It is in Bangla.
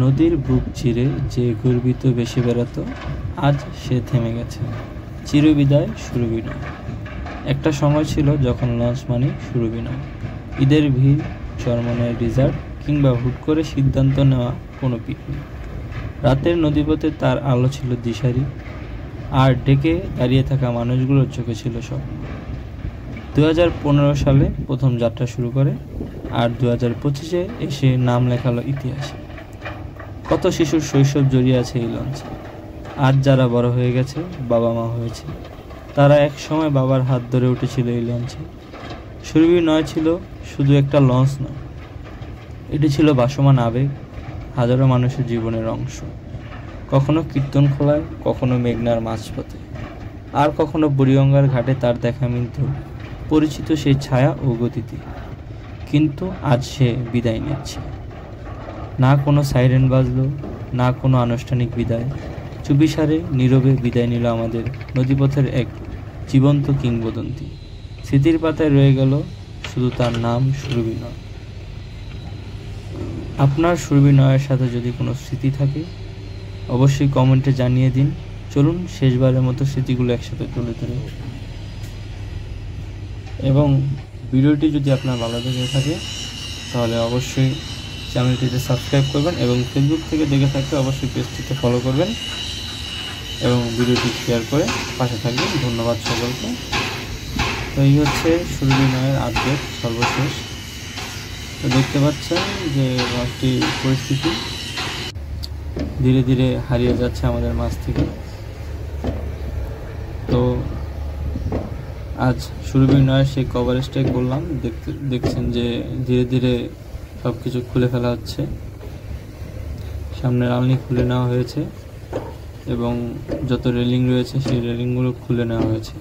নদীর বুক চিরে যে গর্বিত বেশি বেড়াতো, আজ সে থেমে গেছে। চিরবিদায় সুরবিনয়। একটা সময় ছিল যখন লঞ্চ মানে সুরবিনয়, ঈদের ভিড়, চরমনায় রিজার্ভ কিংবা হুট করে সিদ্ধান্ত নেওয়া কোনো পিকনিক। রাতের নদীপথে তার আলো ছিল দিশারি, আর ডেকে দাঁড়িয়ে থাকা মানুষগুলোর চোখে ছিল স্বপ্ন। 2015 সালে প্রথম যাত্রা শুরু করে, আর 2025-এ এসে নাম লেখালো ইতিহাসে। কত শিশুর শৈশব জড়িয়ে আছে এই লঞ্চে। আজ যারা বড় হয়ে গেছে, বাবা মা হয়েছে, তারা এক সময় বাবার হাত ধরে উঠেছিল এই লঞ্চে। সুরবিনয় ছিল শুধু একটা লঞ্চ নয়, এটি ছিল ভাসমান আবেগ, হাজারো মানুষের জীবনের অংশ। কখনো কীর্তনখোলায়, কখনো মেঘনার মাঝপথে, আর কখনো বুড়িগঙ্গার ঘাটে তার দেখা মিলত পরিচিত সেই ছায়া ও গতিতে। কিন্তু আজ সে বিদায় নিচ্ছে। না কোনো সাইরেন বাজলো, না কোনো আনুষ্ঠানিক বিদায়। চুপিসারে নীরবে বিদায় নিল আমাদের নদীপথের এক জীবন্ত কিংবদন্তি। স্মৃতির পাতায় রয়ে গেল শুধু তার নাম, সুরবিনয়। আপনার সুরবিনয়ের সাথে যদি কোনো স্মৃতি থাকে, অবশ্যই কমেন্টে জানিয়ে দিন। চলুন শেষবারের মতো স্মৃতিগুলো একসাথে তুলে ধরে। এবং ভিডিওটি যদি আপনার ভালো লেগে থাকে তাহলে অবশ্যই চ্যানেলটিতে সাবস্ক্রাইব করবেন, এবং ফেসবুক থেকে দেখে থাকলে অবশ্যই পেজটিতে ফলো করবেন এবং ভিডিওটি শেয়ার করে পাশে থাকবেন। ধন্যবাদ সকলকে। তো এই হচ্ছে সুরবিনয়ের আপডেট সর্বশেষ। তো দেখতে পাচ্ছেন যে লঞ্চটির পরিস্থিতি ধীরে ধীরে হারিয়ে যাচ্ছে আমাদের মাঝ থেকে। তো আজ সুরবিনয়ের সেই কভারেজটাই করলাম। দেখছেন যে ধীরে ধীরে সব কিছু খুলে ফেলা হচ্ছে। সামনের আলনি খুলে নেওয়া হয়েছে এবং যত রেলিং রয়েছে সেই রেলিংগুলো খুলে নেওয়া হয়েছে।